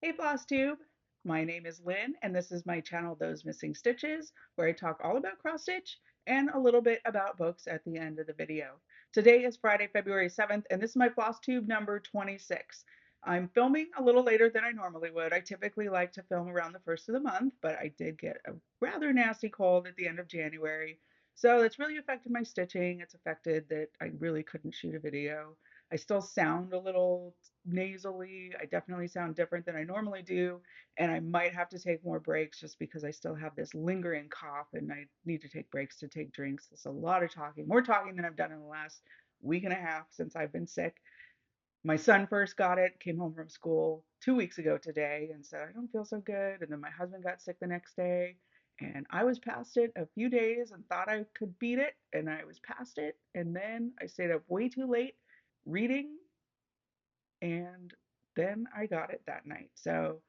Hey Flosstube, my name is Lynn and this is my channel Those Missing Stitches where I talk all about cross stitch and a little bit about books at the end of the video. Today is Friday, February 7th and this is my Flosstube number 26. I'm filming a little later than I normally would. I typically like to film around the first of the month, but I did get a rather nasty cold at the end of January. So it's really affected my stitching. It's affected that I really couldn't shoot a video. I still sound a little nasally. I definitely sound different than I normally do, and I might have to take more breaks just because I still have this lingering cough and I need to take breaks to take drinks. It's a lot of talking, more talking than I've done in the last week and a half since I've been sick. My son first got it, came home from school 2 weeks ago today and said, I don't feel so good. And then my husband got sick the next day. And I was past it a few days and thought I could beat it. And I was past it. And then I stayed up way too late reading and then I got it that night. So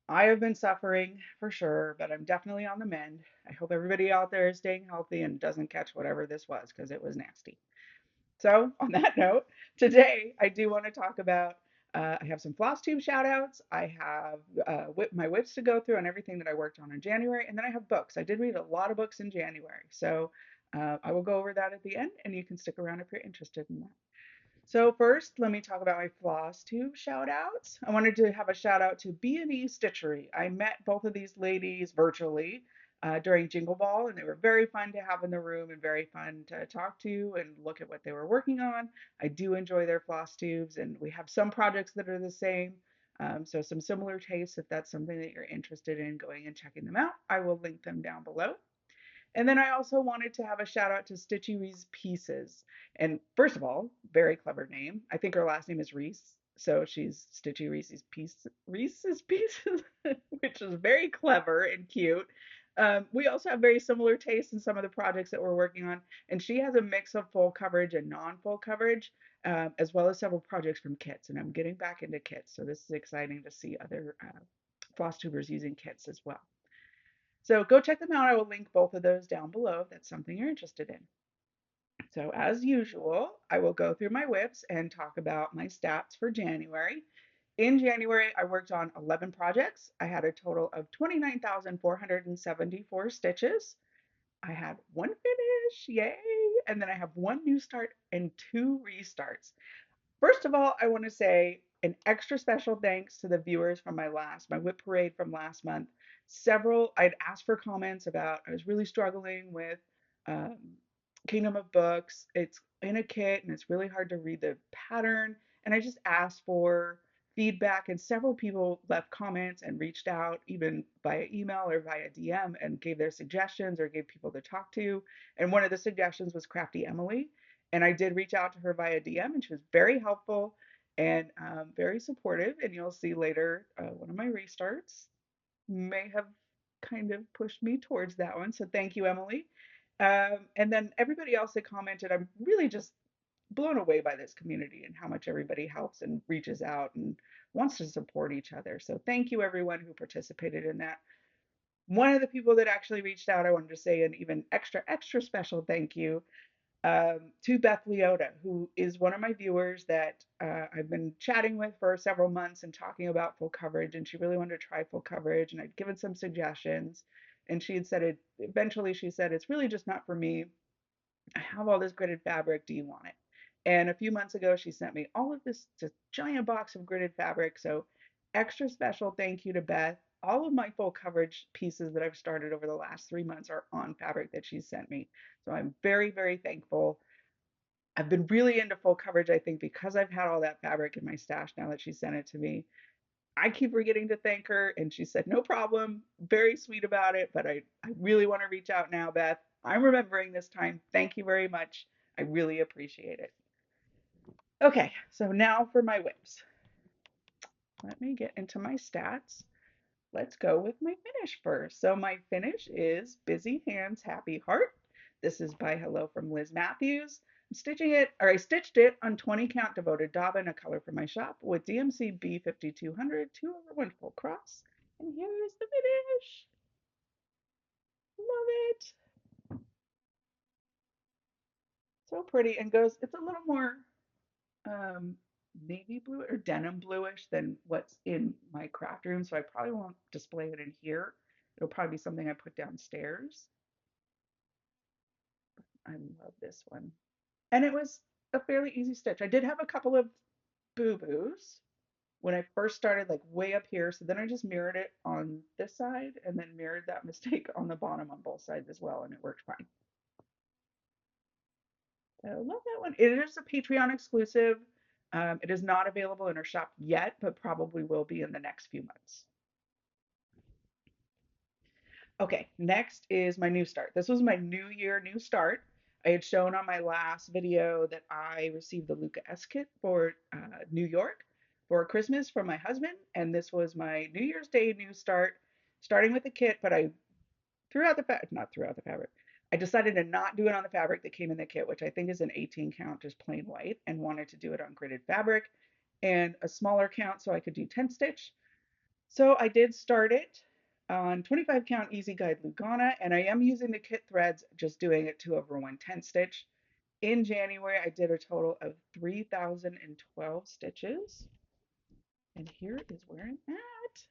I have been suffering for sure, but I'm definitely on the mend. I hope everybody out there is staying healthy and doesn't catch whatever this was because it was nasty. So, on that note, today I do want to talk about. I have some Flosstube shout outs. I have my whips to go through on everything that I worked on in January. And then I have books. I did read a lot of books in January. So, I will go over that at the end, and you can stick around if you're interested in that. So first, let me talk about my Flosstube shout outs. I wanted to have a shout out to B&E Stitchery. I met both of these ladies virtually during Jingle Ball, and they were very fun to have in the room and very fun to talk to and look at what they were working on. I do enjoy their floss tubes, and we have some projects that are the same. So some similar tastes. If that's something that you're interested in going and checking them out, I will link them down below. And then I also wanted to have a shout out to Stitchy Reese Pieces. And first of all, very clever name. I think her last name is Reese. So she's Stitchy Reese's Pieces, which is very clever and cute. We also have very similar tastes in some of the projects that we're working on. And she has a mix of full coverage and non full coverage, as well as several projects from kits. And I'm getting back into kits. So this is exciting to see other floss tubers using kits as well. So go check them out. I will link both of those down below if that's something you're interested in. So as usual, I will go through my whips and talk about my stats for January. In January, I worked on 11 projects. I had a total of 29,474 stitches. I had one finish, yay! And then I have one new start and two restarts. First of all, I want to say an extra special thanks to the viewers from my whip parade from last month. I'd asked for comments about, I was really struggling with um, Kingdom of Books. It's in a kit and it's really hard to read the pattern. And I just asked for feedback, and several people left comments and reached out, even via email or via DM, and gave their suggestions or gave people to talk to. And one of the suggestions was Crafty Emily, and I did reach out to her via DM, and she was very helpful and very supportive. And you'll see later, one of my restarts may have kind of pushed me towards that one. So thank you, Emily. And then everybody else that commented, I'm really just blown away by this community and how much everybody helps and reaches out and wants to support each other. So thank you, everyone who participated in that. One of the people that actually reached out, I wanted to say an even extra special thank you to Beth Leota, who is one of my viewers that I've been chatting with for several months and talking about full coverage. And she really wanted to try full coverage, and I'd given some suggestions. And she had said it eventually, she said, it's really just not for me. I have all this gridded fabric. Do you want it? And a few months ago, she sent me all of this just giant box of gridded fabric. So, extra special thank you to Beth. All of my full coverage pieces that I've started over the last 3 months are on fabric that she sent me. So, I'm very thankful. I've been really into full coverage, I think, because I've had all that fabric in my stash now that she sent it to me. I keep forgetting to thank her, and she said, no problem. Very sweet about it, but I really want to reach out now, Beth. I'm remembering this time. Thank you very much. I really appreciate it. Okay, so now for my whips. Let me get into my stats. Let's go with my finish first. So my finish is Busy Hands, Happy Heart. This is by Hello from Liz Matthews. I stitched it on 20 count devoted bobbin, a color from my shop, with DMC B5200, 2/1 full cross. And here is the finish. Love it. So pretty, and it's a little more navy blue or denim bluish than what's in my craft room. So I probably won't display it in here. It'll probably be something I put downstairs. I love this one. And it was a fairly easy stitch. I did have a couple of boo-boos when I first started, like way up here. So then I just mirrored it on this side and then mirrored that mistake on the bottom on both sides as well, and it worked fine. I love that one. It is a Patreon exclusive. It is not available in our shop yet, but probably will be in the next few months. Okay, next is my new start. This was my new year, new start. I had shown on my last video that I received the Luca S kit for New York for Christmas from my husband, and this was my New Year's Day new start, starting with the kit, but I threw out the fabric, not threw out the fabric. I decided to not do it on the fabric that came in the kit, which I think is an 18 count, just plain white, and wanted to do it on gridded fabric and a smaller count so I could do 10 stitch. So I did start it on 25 count Easy Guide Lugana, and I am using the kit threads, just doing it 2/1 10 stitch. In January, I did a total of 3,012 stitches. And here is where I'm at.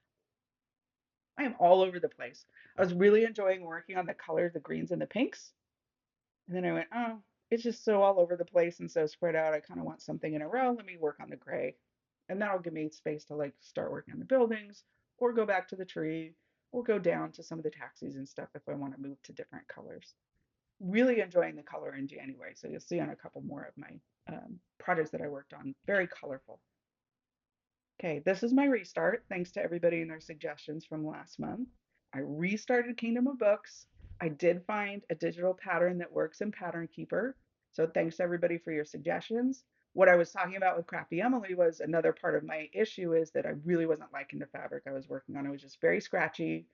I am all over the place. I was really enjoying working on the colors, the greens and the pinks. And then I went, oh, it's just so all over the place and so spread out. I kind of want something in a row. Let me work on the gray. And that'll give me space to like start working on the buildings or go back to the tree or go down to some of the taxis and stuff if I want to move to different colors. Really enjoying the color in January. So you'll see on a couple more of my projects that I worked on. Very colorful. Okay, this is my restart. Thanks to everybody and their suggestions from last month. I restarted Kingdom of Books. I did find a digital pattern that works in Pattern Keeper. So thanks to everybody for your suggestions. What I was talking about with Crafty Emily was another part of my issue is that I really wasn't liking the fabric I was working on. It was just very scratchy,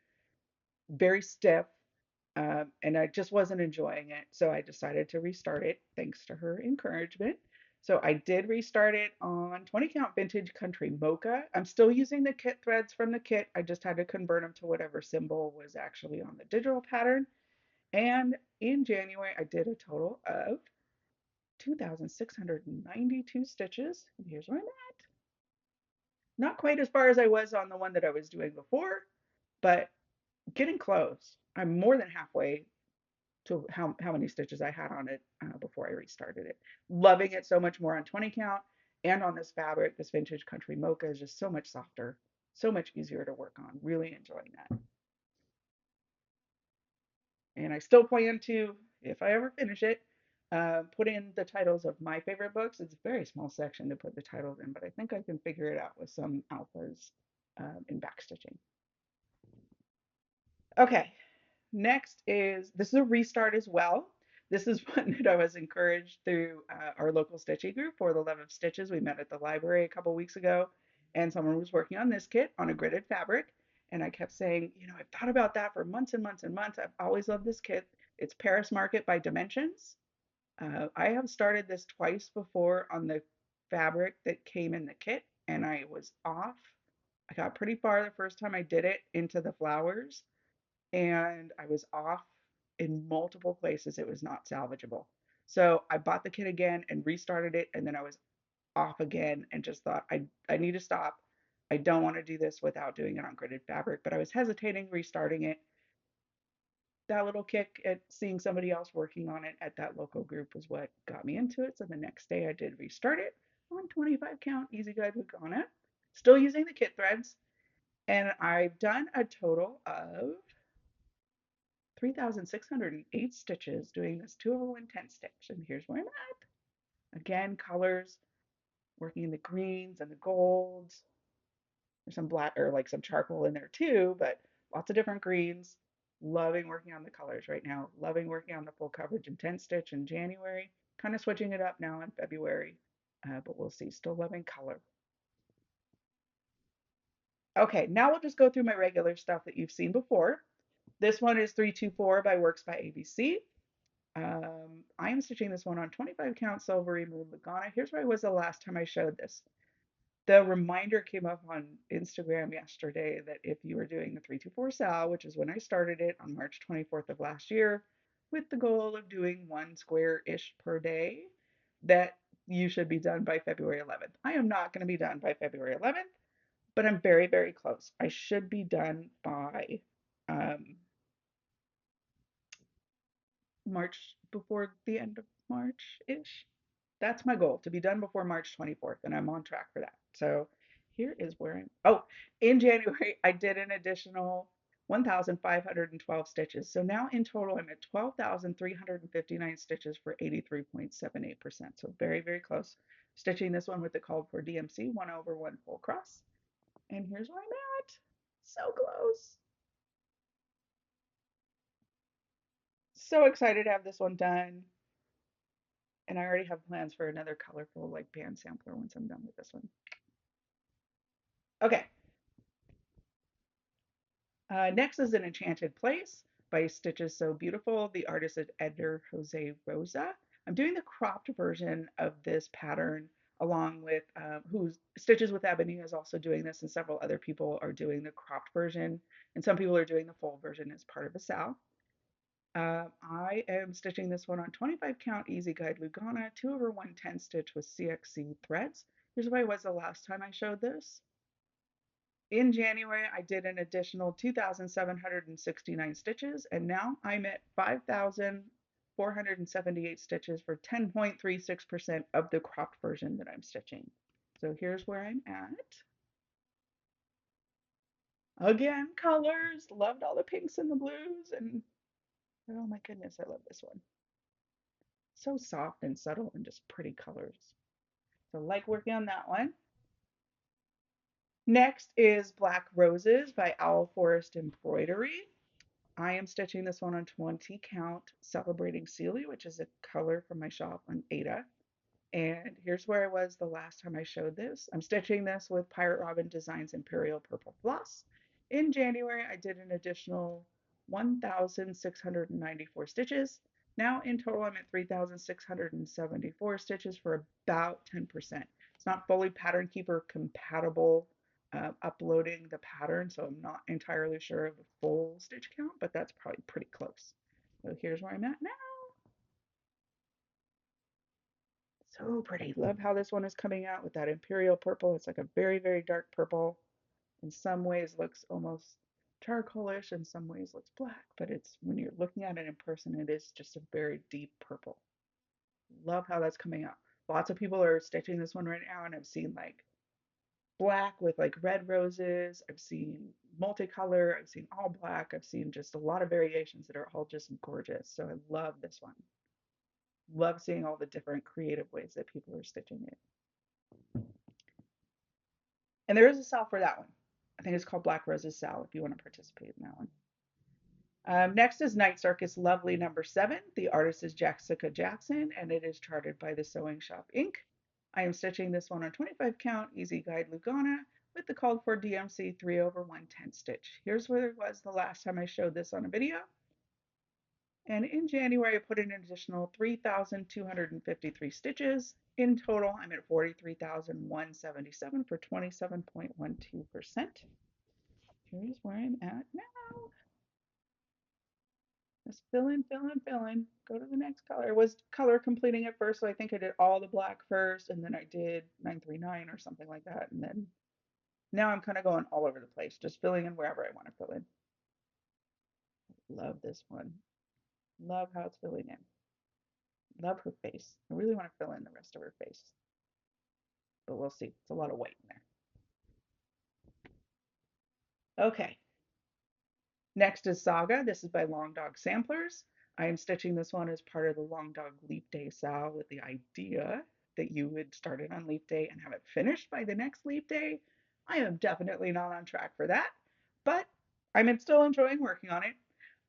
very stiff, and I just wasn't enjoying it. So I decided to restart it thanks to her encouragement. So I did restart it on 20 count vintage country mocha. I'm still using the kit threads from the kit. I just had to convert them to whatever symbol was actually on the digital pattern. And in January, I did a total of 2,692 stitches. And here's where I'm at. Not quite as far as I was on the one that I was doing before, but getting close. I'm more than halfway to how many stitches I had on it before I restarted it. Loving it so much more on 20 count and on this fabric. This vintage country mocha is just so much softer, so much easier to work on. Really enjoying that. And I still plan to, if I ever finish it, put in the titles of my favorite books. It's a very small section to put the titles in, but I think I can figure it out with some alphas in backstitching. Okay, next is this is a restart as well. This is one that I was encouraged through our local stitching group for the Love of Stitches. We met at the library a couple weeks ago, and someone was working on this kit on a gridded fabric. And I kept saying, you know, I've thought about that for months and months and months. I've always loved this kit. It's Paris Market by Dimensions. I have started this twice before on the fabric that came in the kit, and I was off. I got pretty far the first time I did it into the flowers, and I was off in multiple places. It was not salvageable. So I bought the kit again and restarted it, and then I was off again and just thought I need to stop. I don't want to do this without doing it on gridded fabric, but I was hesitating restarting it. That little kick at seeing somebody else working on it at that local group was what got me into it. So the next day I did restart it on 25 count Easy Guide with Ghana, still using the kit threads, and I've done a total of 3,608 stitches doing this 2/1 10 stitch. And here's where I'm at. Again, colors, working in the greens and the golds. There's some black or like some charcoal in there too, but lots of different greens. Loving working on the colors right now. Loving working on the full coverage and 10 stitch in January. Kind of switching it up now in February, but we'll see. Still loving color. Okay, now we'll just go through my regular stuff that you've seen before. This one is 324 by Works by ABC. I am stitching this one on 25 count silvery moon Lugana. Here's where I was the last time I showed this. The reminder came up on Instagram yesterday that if you were doing the 324 Sal, which is when I started it on March 24th of last year, with the goal of doing one square-ish per day, that you should be done by February 11th. I am not going to be done by February 11th, but I'm very, very close. I should be done by um, March, before the end of March-ish. That's my goal, to be done before March 24th, and I'm on track for that. So here is where in January, I did an additional 1,512 stitches. So now in total, I'm at 12,359 stitches for 83.78%. So very, very close. Stitching this one with the called for DMC, 1/1 full cross. And here's where I'm at. So close. So excited to have this one done. And I already have plans for another colorful like band sampler once I'm done with this one. Okay, next is An Enchanted Place by Stitches So Beautiful. The artist is Edgar Jose Rosa. I'm doing the cropped version of this pattern along with who's Stitches with Ebony is also doing this, and several other people are doing the cropped version, and some people are doing the full version as part of a sal. I am stitching this one on 25 count Easy Guide Lugana 2/110 stitch with CXC threads. Here's what I was the last time I showed this. In January, I did an additional 2,769 stitches, and now I'm at 5,478 stitches for 10.36% of the cropped version that I'm stitching. So here's where I'm at. Again, colors. Loved all the pinks and the blues, and oh my goodness, I love this one. So soft and subtle and just pretty colors. So like working on that one. Next is Black Roses by Owl Forest Embroidery. I am stitching this one on 20 count Celebrating Sealy, which is a color from my shop on Ada. And here's where I was the last time I showed this. I'm stitching this with Pirate Robin Designs Imperial Purple Floss. In January, I did an additional 1,694 stitches. Now in total, I'm at 3,674 stitches for about 10%. It's not fully Pattern Keeper compatible uploading the pattern, so I'm not entirely sure of the full stitch count, but that's probably pretty close. So here's where I'm at now. So pretty. Love how this one is coming out with that imperial purple. It's like a very, very dark purple. In some ways looks almost charcoalish, in some ways looks black, but it's when you're looking at it in person, it is just a very deep purple. Love how that's coming out. Lots of people are stitching this one right now, and I've seen like black with like red roses. I've seen multicolor. I've seen all black. I've seen just a lot of variations that are all just gorgeous. So I love this one. Love seeing all the different creative ways that people are stitching it. And there is a sal for that one. I think it's called Black Roses Sal if you want to participate in that one. Next is Night Circus Lovely #7. The artist is Jessica Jackson, and it is charted by the Sewing Shop Inc. I am stitching this one on 25 count Easy Guide Lugana with the called for DMC 3/110 stitch. Here's where it was the last time I showed this on a video. And in January, I put in an additional 3,253 stitches. In total, I'm at 43,177 for 27.12%. Here's where I'm at now. Just fill in, fill in, fill in. Go to the next color. It was color completing at first, so I think I did all the black first, and then I did 939 or something like that. And then now I'm kind of going all over the place, just filling in wherever I want to fill in. Love this one. Love how it's filling in. Love her face. I really want to fill in the rest of her face, but we'll see. It's a lot of white in there. Okay. Next is Saga. This is by Long Dog Samplers. I am stitching this one as part of the Long Dog Leap Day sal with the idea that you would start it on Leap Day and have it finished by the next Leap Day. I am definitely not on track for that, but I'm still enjoying working on it.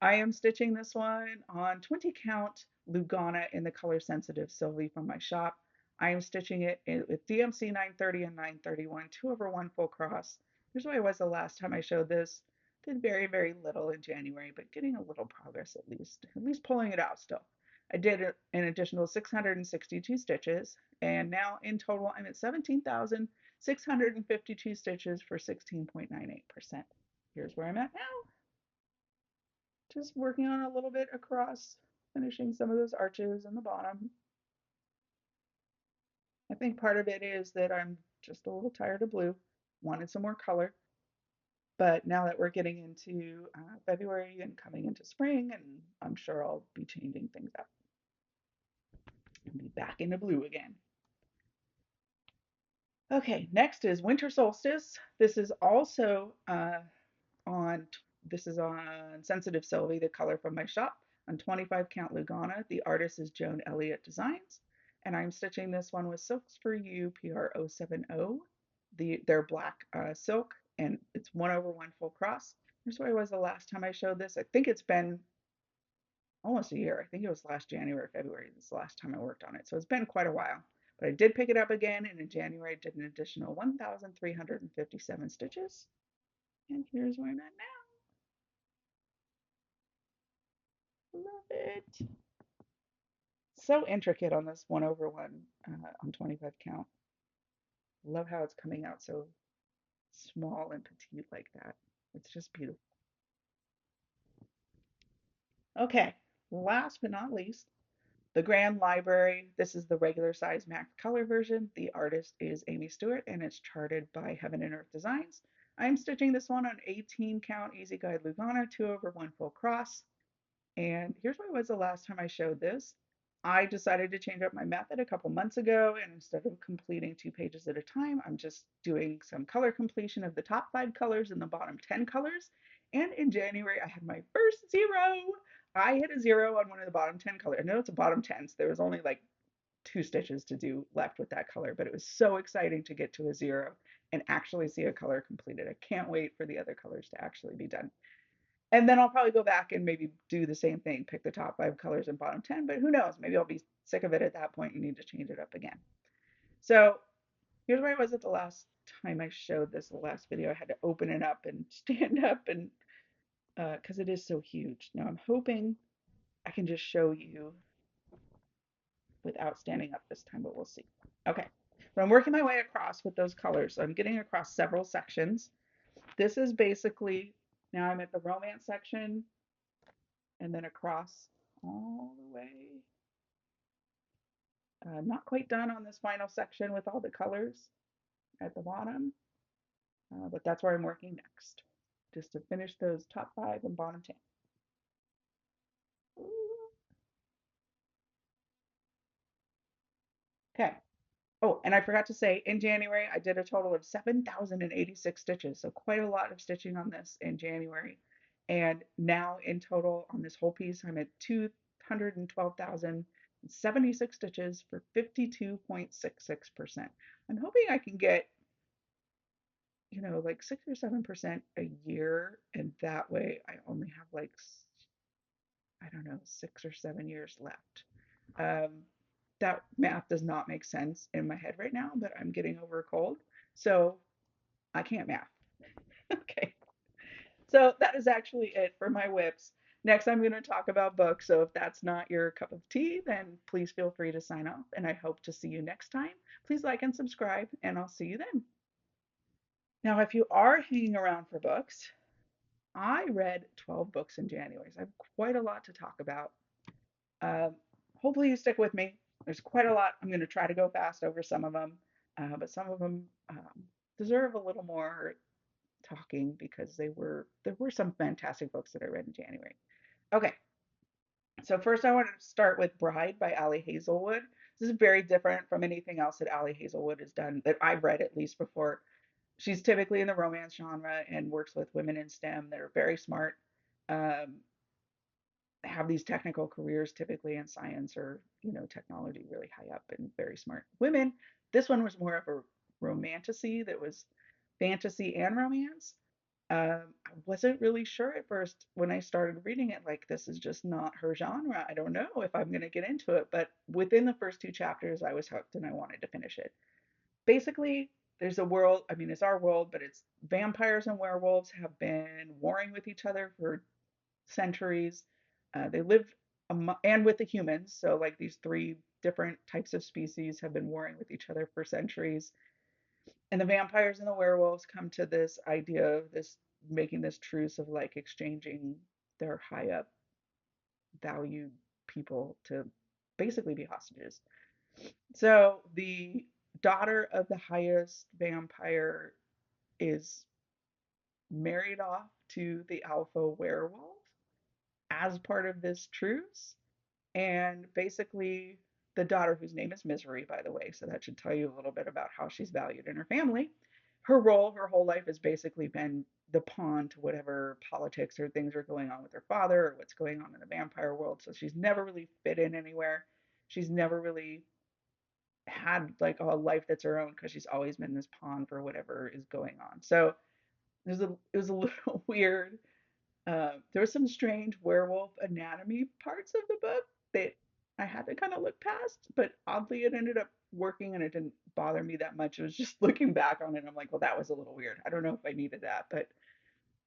I am stitching this one on 20 count Lugana in the color sensitive Sylvie from my shop. I am stitching it with DMC 930 and 931, 2/1 full cross. Here's what I was the last time I showed this. Did very, very little in January, but getting a little progress at least pulling it out still. I did an additional 662 stitches, and now in total I'm at 17,652 stitches for 16.98%. Here's where I'm at now. Just working on a little bit across, finishing some of those arches in the bottom. I think part of it is that I'm just a little tired of blue, wanted some more color. But now that we're getting into February and coming into spring, and I'm sure I'll be changing things up and be back into blue again. Okay, next is winter solstice. This is also on this is on Sensitive Sylvie, the color from my shop, on 25 count Lugana. The artist is Joan Elliott Designs, and I'm stitching this one with Silks for You PR070. They're black silk, and it's 1/1 full cross. Here's where I was the last time I showed this. I think it's been almost a year. I think it was last January or February. This is the last time I worked on it. So it's been quite a while. But I did pick it up again, and in January I did an additional 1,357 stitches. And here's where I'm at now. Love it. So intricate on this 1/1 on 25 count. Love how it's coming out so small and petite like that. It's just beautiful. Okay, last but not least, the Grand Library. This is the regular size max color version. The artist is Amy Stewart and it's charted by Heaven and Earth Designs. I'm stitching this one on 18 count Easy Guide Lugana 2/1 full cross. And here's what was the last time I showed this. I decided to change up my method a couple months ago, and instead of completing 2 pages at a time, I'm just doing some color completion of the top 5 colors and the bottom 10 colors. And in January, I had my first 0. I hit a 0 on one of the bottom 10 colors. I know it's a bottom 10, so there was only like 2 stitches to do left with that color, but it was so exciting to get to a 0 and actually see a color completed. I can't wait for the other colors to actually be done. And then I'll probably go back and maybe do the same thing, pick the top 5 colors and bottom 10, but who knows? Maybe I'll be sick of it at that point and need to change it up again. So here's where I was at the last time I showed this, the last video. I had to open it up and stand up and because it is so huge. Now I'm hoping I can just show you without standing up this time, but we'll see. Okay, so I'm working my way across with those colors. So I'm getting across several sections. This is basically, now I'm at the romance section and then across all the way. Not quite done on this final section with all the colors at the bottom, but that's where I'm working next, just to finish those top 5 and bottom 10. Okay. Oh, and I forgot to say, in January, I did a total of 7,086 stitches, so quite a lot of stitching on this in January. And now in total on this whole piece, I'm at 212,076 stitches for 52.66%. I'm hoping I can get, like 6 or 7% a year, and that way I only have like, I don't know, 6 or 7 years left. That math does not make sense in my head right now, but I'm getting over a cold, so I can't math. Okay, so that is actually it for my whips. Next, I'm going to talk about books, so if that's not your cup of tea, then please feel free to sign off, and I hope to see you next time. Please like and subscribe, and I'll see you then. Now, if you are hanging around for books, I read 12 books in January, so I have quite a lot to talk about. Um, Hopefully you stick with me. There's quite a lot. I'm going to try to go fast over some of them, but some of them deserve a little more talking because there were some fantastic books that I read in January. Okay, so first I want to start with Bride by Ali Hazelwood. This is very different from anything else that Ali Hazelwood has done that I've read at least before. She's typically in the romance genre and works with women in STEM that are very smart. Um, have these technical careers typically in science or technology, really high up and very smart women. This one was more of a romantasy that was fantasy and romance. I wasn't really sure at first when I started reading it, like, this is just not her genre. I don't know if I'm going to get into it, but within the first 2 chapters I was hooked and I wanted to finish it. Basically, there's a world, I mean, it's our world, but it's vampires and werewolves have been warring with each other for centuries. They live and with the humans. So, like, these 3 different types of species have been warring with each other for centuries. And the vampires and the werewolves come to this idea of this making this truce of like exchanging their high up valued people to basically be hostages. So the daughter of the highest vampire is married off to the alpha werewolf as part of this truce. And basically, the daughter, whose name is Misery, by the way, so that should tell you a little bit about how she's valued in her family. Her role, her whole life, has basically been the pawn to whatever politics or things are going on with her father or what's going on in the vampire world. So she's never really fit in anywhere. She's never really had like a life that's her own because she's always been this pawn for whatever is going on. So it was a little weird. There was some strange werewolf anatomy parts of the book that I had to kind of look past, but oddly it ended up working and it didn't bother me that much. It was just looking back on it, I'm like, well, that was a little weird. I don't know if I needed that, but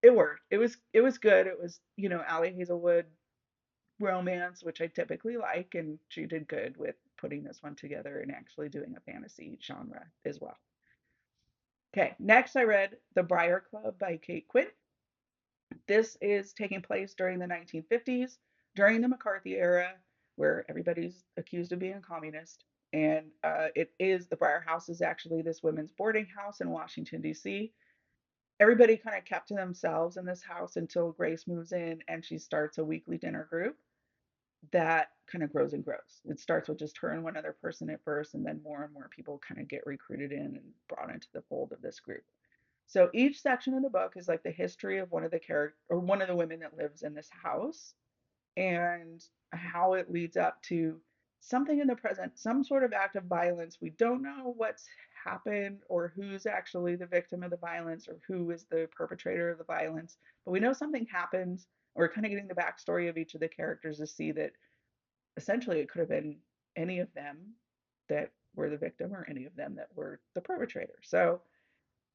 it worked. It was good. It was, Allie Hazelwood romance, which I typically like, and she did good with putting this one together and actually doing a fantasy genre as well. Okay, next I read The Briar Club by Kate Quinn. This is taking place during the 1950s, during the McCarthy era, where everybody's accused of being a communist. And the Briar House is actually this women's boarding house in Washington, D.C. Everybody kind of kept to themselves in this house until Grace moves in and she starts a weekly dinner group that kind of grows and grows. It starts with just her and one other person at first, and then more and more people kind of get recruited in and brought into the fold of this group. So each section of the book is like the history of one of the character or one of the women that lives in this house and how it leads up to something in the present, some sort of act of violence. We don't know what's happened or who's actually the victim of the violence or who is the perpetrator of the violence, but we know something happened. We're kind of getting the backstory of each of the characters to see that essentially it could have been any of them that were the victim or any of them that were the perpetrator. So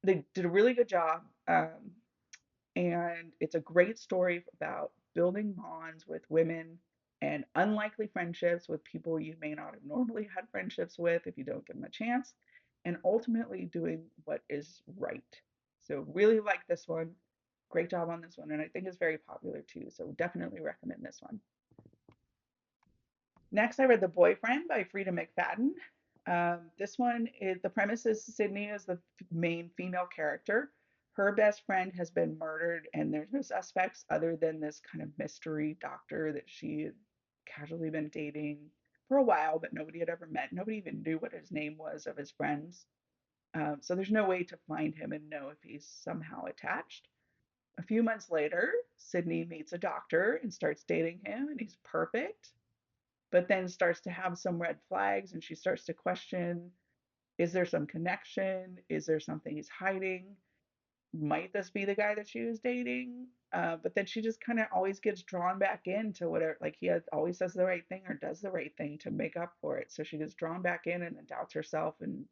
they did a really good job. And it's a great story about building bonds with women and unlikely friendships with people you may not have normally had friendships with if you don't give them a chance, and ultimately doing what is right. So, really like this one. Great job on this one. And I think it's very popular too. So, definitely recommend this one. Next, I read The Boyfriend by Frida McFadden. This one is the premise is Sydney is the main female character. Her best friend has been murdered, and there's no suspects other than this kind of mystery doctor that she had casually been dating for a while, but nobody had ever met. Nobody even knew what his name was of his friends. So there's no way to find him and know if he's somehow attached. A few months later, Sydney meets a doctor and starts dating him, and he's perfect, but then starts to have some red flags and she starts to question, is there some connection? Is there something he's hiding? Might this be the guy that she was dating? But then she just kind of always gets drawn back into whatever, like always says the right thing or does the right thing to make up for it. So she gets drawn back in and then doubts herself and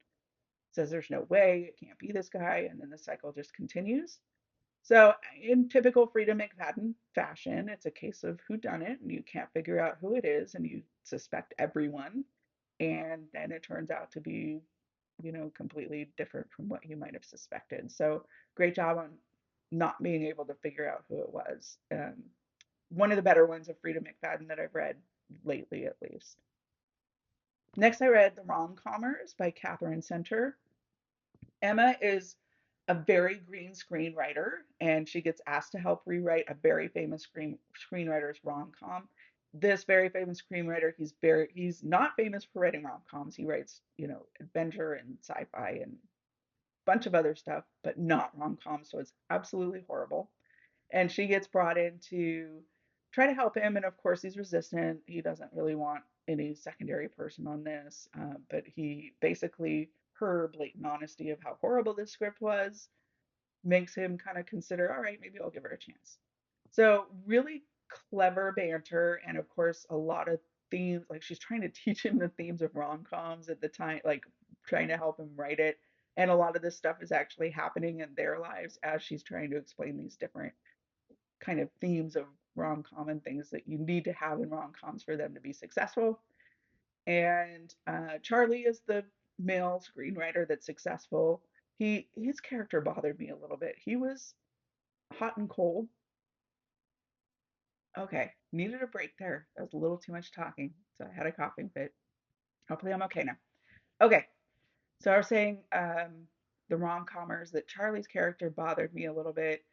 says there's no way, it can't be this guy. And then the cycle just continues. So, in typical Frida McFadden fashion, it's a case of who done it, and you can't figure out who it is, and you suspect everyone, and then it turns out to be, completely different from what you might have suspected. So, great job on not being able to figure out who it was. One of the better ones of Frida McFadden that I've read lately, at least. Next, I read The Rom-Commers by Catherine Center. Emma is a very green screenwriter, and she gets asked to help rewrite a very famous screenwriter's rom-com. This very famous screenwriter, he's not famous for writing rom-coms. He writes, adventure and sci-fi and a bunch of other stuff, but not rom-coms, so it's absolutely horrible. And she gets brought in to try to help him, and of course he's resistant. He doesn't really want any secondary person on this, but he basically, her blatant honesty of how horrible this script was makes him kind of consider, all right, maybe I'll give her a chance. So really clever banter, and of course a lot of themes, like she's trying to teach him the themes of rom-coms at the time, like trying to help him write it, and a lot of this stuff is actually happening in their lives as she's trying to explain these different kind of themes of rom-com and things that you need to have in rom-coms for them to be successful. And Charlie is the male screenwriter that's successful. His character bothered me a little bit. He was hot and cold. Okay, needed a break there. That was a little too much talking, so I had a coughing fit. Hopefully I'm okay now. Okay, So I was saying the rom-commers that Charlie's character bothered me a little bit.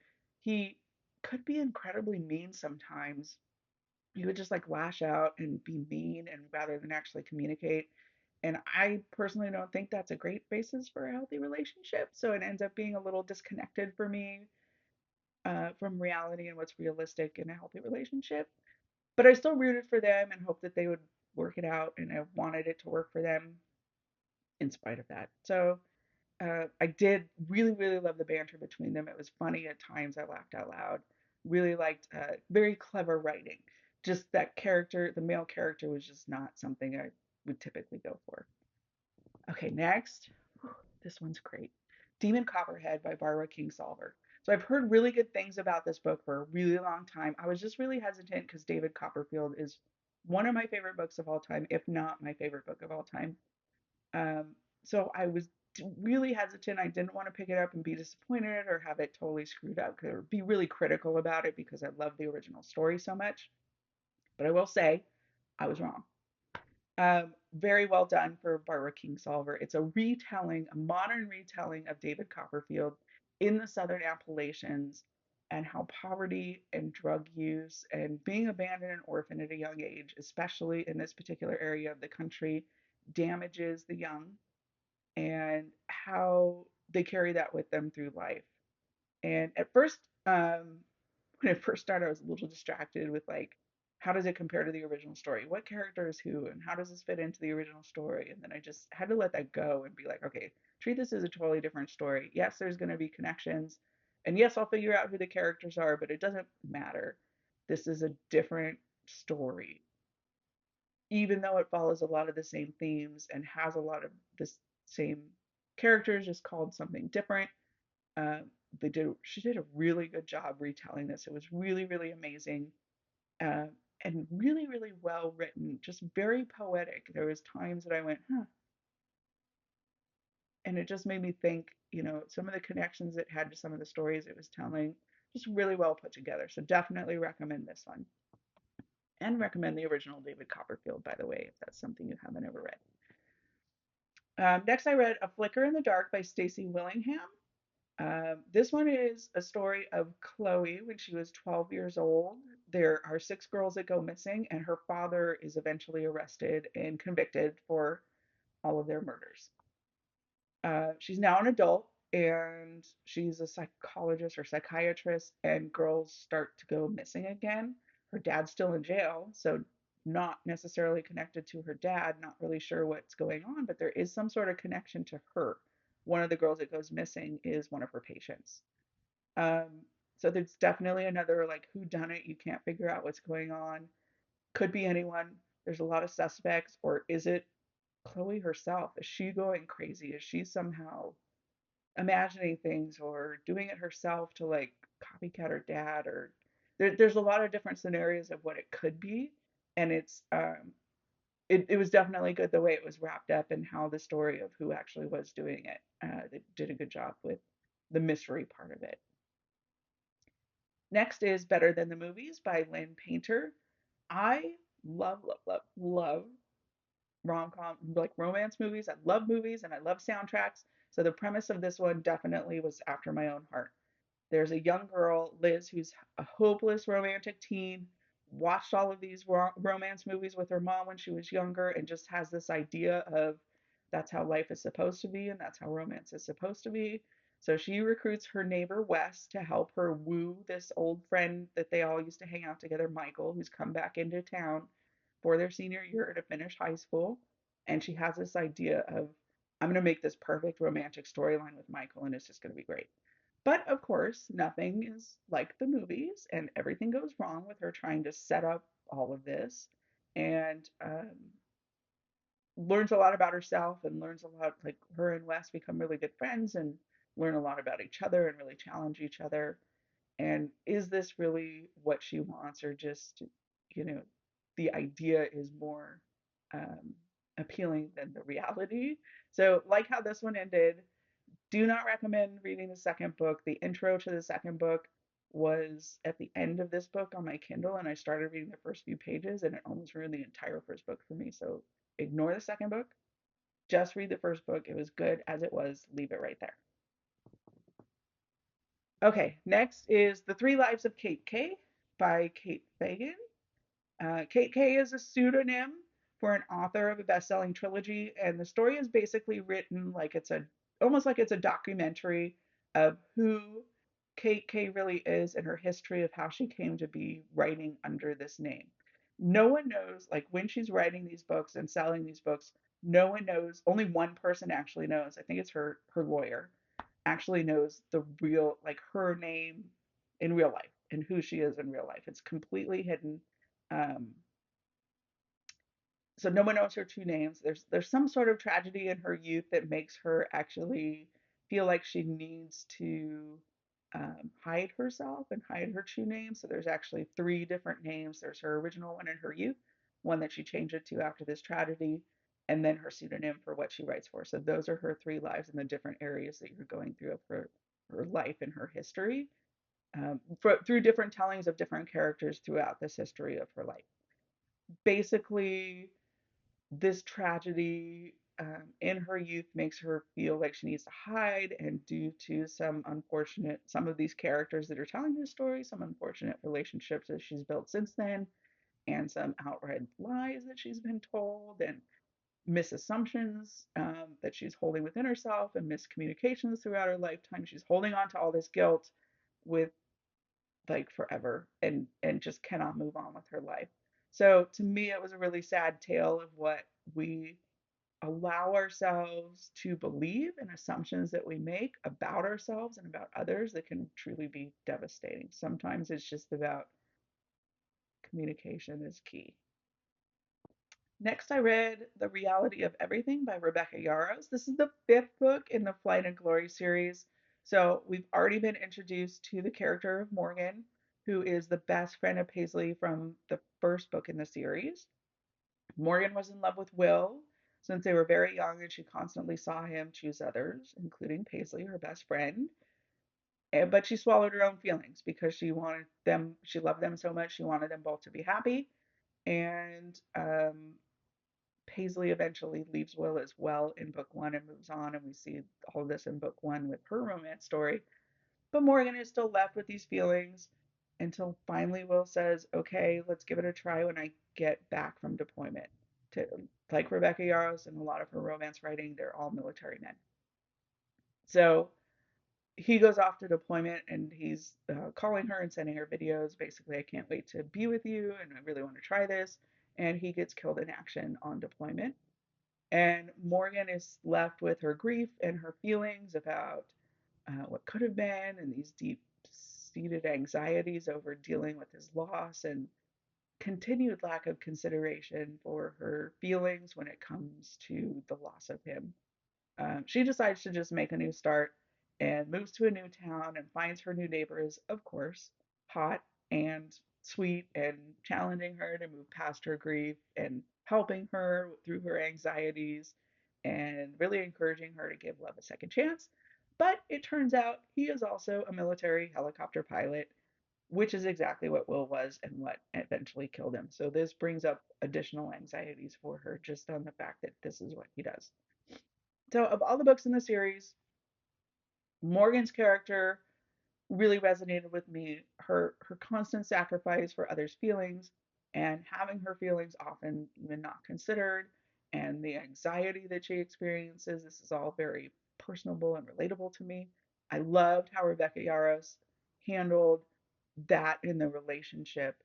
He could be incredibly mean sometimes. He would just like lash out and be mean and rather than actually communicate. And I personally don't think that's a great basis for a healthy relationship. So it ends up being a little disconnected for me from reality and what's realistic in a healthy relationship. But I still rooted for them and hoped that they would work it out. And I wanted it to work for them in spite of that. So I did really, really love the banter between them. It was funny at times. I laughed out loud. Really liked very clever writing. Just that character, the male character, was just not something I would typically go for. Okay, next. This one's great. Demon Copperhead by Barbara Kingsolver. So I've heard really good things about this book for a really long time. I was just really hesitant because David Copperfield is one of my favorite books of all time, if not my favorite book of all time. Um, so I was really hesitant. I didn't want to pick it up and be disappointed or have it totally screwed up or be really critical about it because I love the original story so much. But I will say I was wrong. Very well done for Barbara Kingsolver. It's a retelling, a modern retelling of David Copperfield in the Southern Appalachians and how poverty and drug use and being abandoned and orphaned at a young age, especially in this particular area of the country, damages the young and how they carry that with them through life. And at first, when it first started, I was a little distracted with like, how does it compare to the original story? What character is who, and how does this fit into the original story? And then I just had to let that go and be like, okay, treat this as a totally different story. Yes, there's going to be connections, and yes, I'll figure out who the characters are, but it doesn't matter. This is a different story, even though it follows a lot of the same themes and has a lot of the same characters, just called something different. Uh, she did a really good job retelling this. It was really, really amazing uh, and really, really well written, just very poetic. There was times that I went, huh, and it just made me think, some of the connections it had to some of the stories it was telling, just really well put together. So definitely recommend this one. And recommend the original David Copperfield, by the way, if that's something you haven't ever read. Next, I read A Flicker in the Dark by Stacey Willingham. This one is a story of Chloe when she was 12 years old. There are six girls that go missing, and her father is eventually arrested and convicted for all of their murders. She's now an adult and she's a psychologist or psychiatrist, and girls start to go missing again. Her dad's still in jail, so not necessarily connected to her dad, not really sure what's going on, but there is some sort of connection to her. One of the girls that goes missing is one of her patients. Um, so there's definitely another like who done it, you can't figure out what's going on. Could be anyone. There's a lot of suspects, or is it Chloe herself? Is she going crazy? Is she somehow imagining things or doing it herself to like copycat her dad? Or there's a lot of different scenarios of what it could be, and it was definitely good the way it was wrapped up and how the story of who actually was doing it. They did a good job with the mystery part of it. Next is Better Than the Movies by Lynn Painter. I love, love, love, love rom-com, like romance movies. I love movies and I love soundtracks. So the premise of this one definitely was after my own heart. There's a young girl, Liz, who's a hopeless romantic teen, watched all of these romance movies with her mom when she was younger, and just has this idea of that's how life is supposed to be and that's how romance is supposed to be. So she recruits her neighbor, Wes, to help her woo this old friend that they all used to hang out together, Michael, who's come back into town for their senior year to finish high school. And she has this idea of, I'm going to make this perfect romantic storyline with Michael, and it's just going to be great. But of course, nothing is like the movies, and everything goes wrong with her trying to set up all of this, and learns a lot about herself and learns a lot. Like her and Wes become really good friends and learn a lot about each other and really challenge each other. And is this really what she wants, or just, you know, the idea is more um, appealing than the reality? So, like how this one ended, do not recommend reading the second book. The intro to the second book was at the end of this book on my Kindle, and I started reading the first few pages, and it almost ruined the entire first book for me. So ignore the second book. Just read the first book. It was good as it was. Leave it right there. Okay, next is The Three Lives of Kate K by Kate Fagan. Kate K is a pseudonym for an author of a best-selling trilogy, and the story is basically written like it's a almost like it's a documentary of who Kate K really is and her history of how she came to be writing under this name. No one knows, like when she's writing these books and selling these books, no one knows, only one person actually knows. I think it's her lawyer actually knows the real, like her name in real life and who she is in real life. It's completely hidden. Um, so no one knows her true names. There's some sort of tragedy in her youth that makes her actually feel like she needs to hide herself and hide her true name. So there's actually three different names. There's her original one in her youth, one that she changed it to after this tragedy, and then her pseudonym for what she writes for. So those are her three lives in the different areas that you're going through of her life and her history, through different tellings of different characters throughout this history of her life. Basically, this tragedy in her youth makes her feel like she needs to hide, and due to some of these characters that are telling this story, some unfortunate relationships that she's built since then, and some outright lies that she's been told, and misassumptions that she's holding within herself, and miscommunications throughout her lifetime. She's holding on to all this guilt with like forever, and just cannot move on with her life. So to me, it was a really sad tale of what we allow ourselves to believe and assumptions that we make about ourselves and about others that can truly be devastating. Sometimes it's just about communication is key. Next, I read The Reality of Everything by Rebecca Yarros. This is the fifth book in the Flight and Glory series. So we've already been introduced to the character of Morgan, who is the best friend of Paisley from the first book in the series. Morgan was in love with Will since they were very young, and she constantly saw him choose others, including Paisley, her best friend. But she swallowed her own feelings because she loved them so much, she wanted them both to be happy. And Paisley eventually leaves Will as well in book one and moves on, and we see all of this in book one with her romance story. But Morgan is still left with these feelings until finally Will says, okay, let's give it a try when I get back from deployment. To, like Rebecca Yarros and a lot of her romance writing, they're all military men. So he goes off to deployment, and he's calling her and sending her videos. Basically, I can't wait to be with you and I really want to try this. And he gets killed in action on deployment. And Morgan is left with her grief and her feelings about what could have been, and these deep seated anxieties over dealing with his loss, and continued lack of consideration for her feelings when it comes to the loss of him. She decides to just make a new start and moves to a new town and finds her new neighbors, of course, hot and sweet and challenging her to move past her grief and helping her through her anxieties and really encouraging her to give love a second chance. But it turns out he is also a military helicopter pilot, which is exactly what Will was and what eventually killed him. So this brings up additional anxieties for her just on the fact that this is what he does. So, of all the books in the series, Morgan's character really resonated with me. Her constant sacrifice for others' feelings and having her feelings often even not considered, and the anxiety that she experiences. This is all very personable and relatable to me. I loved how Rebecca Yarros handled that in the relationship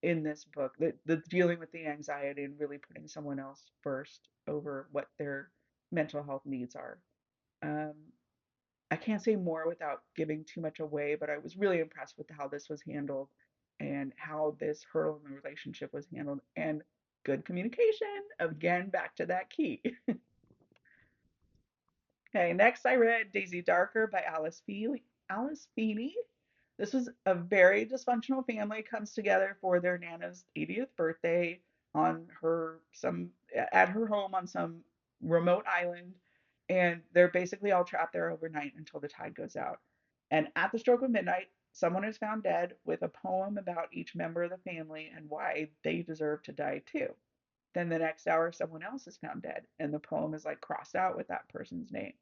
in this book, the dealing with the anxiety and really putting someone else first over what their mental health needs are. Um, I can't say more without giving too much away, but I was really impressed with how this was handled and how this hurdle in the relationship was handled, and good communication. Again, back to that key. Okay, next I read Daisy Darker by Alice Feeney. This was a very dysfunctional family comes together for their Nana's 80th birthday on her some at her home on some remote island, and they're basically all trapped there overnight until the tide goes out. And at the stroke of midnight, someone is found dead with a poem about each member of the family and why they deserve to die too. Then the next hour, someone else is found dead, and the poem is like crossed out with that person's name.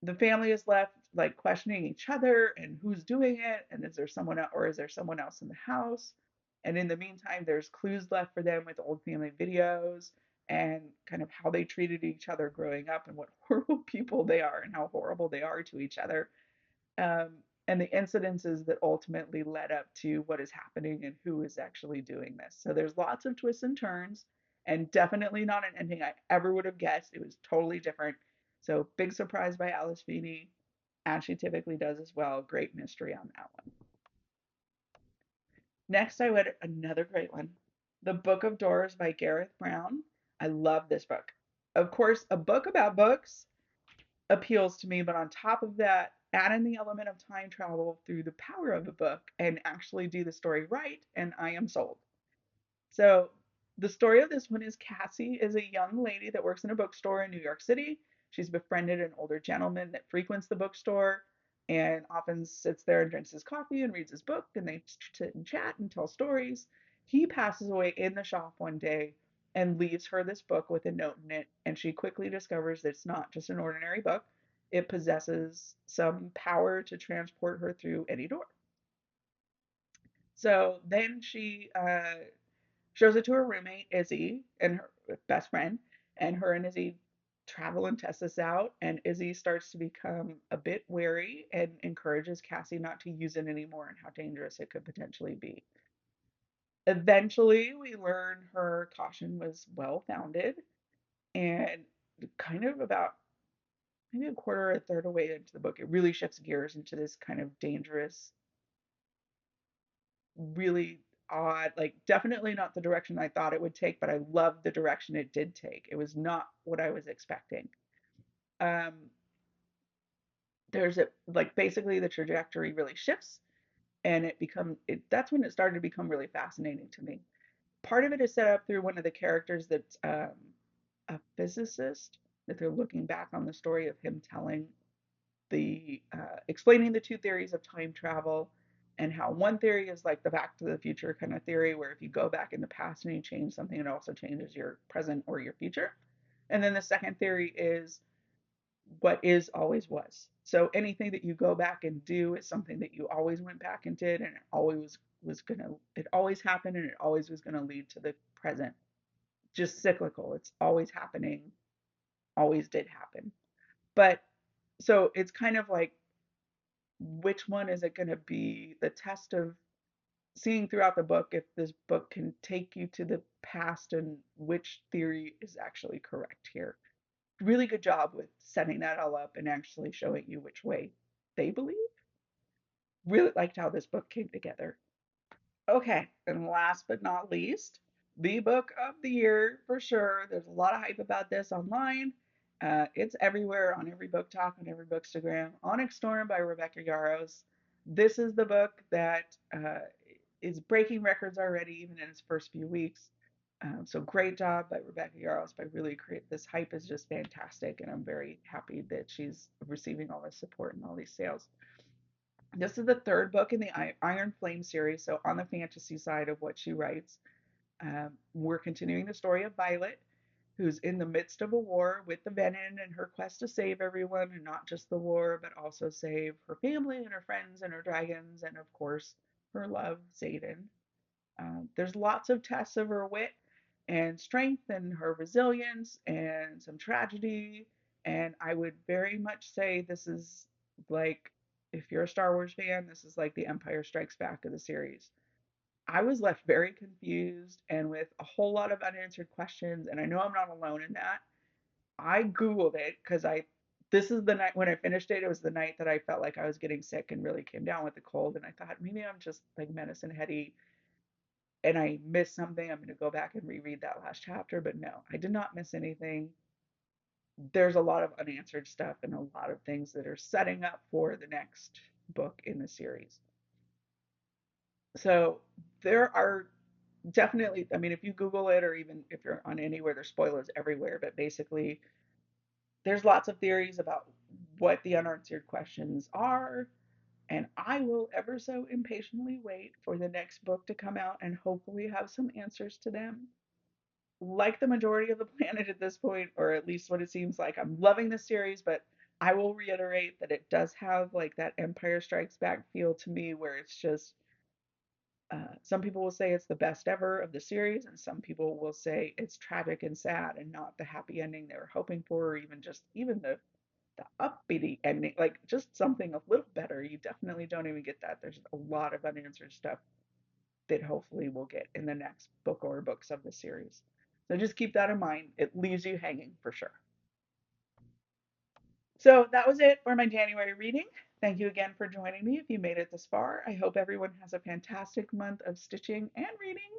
The family is left like questioning each other and who's doing it, and is there someone else, or is there someone else in the house? And in the meantime, there's clues left for them with old family videos and kind of how they treated each other growing up and what horrible people they are and how horrible they are to each other, um, and the incidences that ultimately led up to what is happening and who is actually doing this. So there's lots of twists and turns, and definitely not an ending I ever would have guessed. It was totally different. So big surprise by Alice Feeney, as she typically does as well. Great mystery on that one. Next, I read another great one, The Book of Doors by Gareth Brown. I love this book. Of course, a book about books appeals to me, but on top of that, add in the element of time travel through the power of a book and actually do the story right, and I am sold. So the story of this one is Cassie is a young lady that works in a bookstore in New York City. She's befriended an older gentleman that frequents the bookstore and often sits there and drinks his coffee and reads his book, and they sit and chat and tell stories. He passes away in the shop one day and leaves her this book with a note in it, and she quickly discovers that it's not just an ordinary book. It possesses some power to transport her through any door. So then she shows it to her roommate, Izzy, and her best friend, and her and Izzy travel and test this out. And Izzy starts to become a bit wary and encourages Cassie not to use it anymore and how dangerous it could potentially be. Eventually, we learn her caution was well founded, and kind of about maybe a quarter or a third away into the book, it really shifts gears into this kind of dangerous, really odd, like definitely not the direction I thought it would take, but I love the direction it did take. It was not what I was expecting. Um, there's a like basically the trajectory really shifts and that's when it started to become really fascinating to me. Part of it is set up through one of the characters that's a physicist, that they're looking back on the story of him telling the explaining the two theories of time travel, and how one theory is like the back to the future kind of theory where if you go back in the past and you change something, it also changes your present or your future. And then the second theory is what is always was. So anything that you go back and do is something that you always went back and did, and it always happened, and it always was gonna lead to the present. Just cyclical. It's always happening, always did happen. But so it's kind of like, which one is it going to be the test of seeing throughout the book if this book can take you to the past and which theory is actually correct here. Really good job with setting that all up and actually showing you which way they believe. Really liked how this book came together. Okay, and last but not least, the book of the year for sure. There's a lot of hype about this online. It's everywhere on every book talk, on every bookstagram. Onyx Storm by Rebecca Yarros. This is the book that is breaking records already, even in its first few weeks. So great job by Rebecca Yarros by really create this hype is just fantastic, and I'm very happy that she's receiving all this support and all these sales. This is the third book in the Iron Flame series, so on the fantasy side of what she writes. We're continuing the story of Violet, who's in the midst of a war with the Venom and her quest to save everyone, and not just the war, but also save her family and her friends and her dragons, and of course, her love, Xaden. There's lots of tests of her wit and strength and her resilience and some tragedy. And I would very much say this is like, if you're a Star Wars fan, this is like the Empire Strikes Back of the series. I was left very confused and with a whole lot of unanswered questions. And I know I'm not alone in that. I Googled it because this is the night when I finished it. It was the night that I felt like I was getting sick and really came down with the cold. And I thought maybe I'm just like medicine heady and I missed something. I'm going to go back and reread that last chapter. But no, I did not miss anything. There's a lot of unanswered stuff and a lot of things that are setting up for the next book in the series. So there are definitely, I mean, if you Google it or even if you're on anywhere, there's spoilers everywhere. But basically, there's lots of theories about what the unanswered questions are. And I will ever so impatiently wait for the next book to come out and hopefully have some answers to them. like the majority of the planet at this point, or at least what it seems like. I'm loving this series, but I will reiterate that it does have like that Empire Strikes Back feel to me, where it's just some people will say it's the best ever of the series, and some people will say it's tragic and sad and not the happy ending they were hoping for, or even the upbeat ending, like just something a little better. You definitely don't even get that. There's a lot of unanswered stuff that hopefully we'll get in the next book or books of the series. So just keep that in mind. It leaves you hanging for sure. So that was it for my January reading. Thank you again for joining me if you made it this far. I hope everyone has a fantastic month of stitching and reading,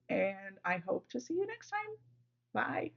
and I hope to see you next time. Bye.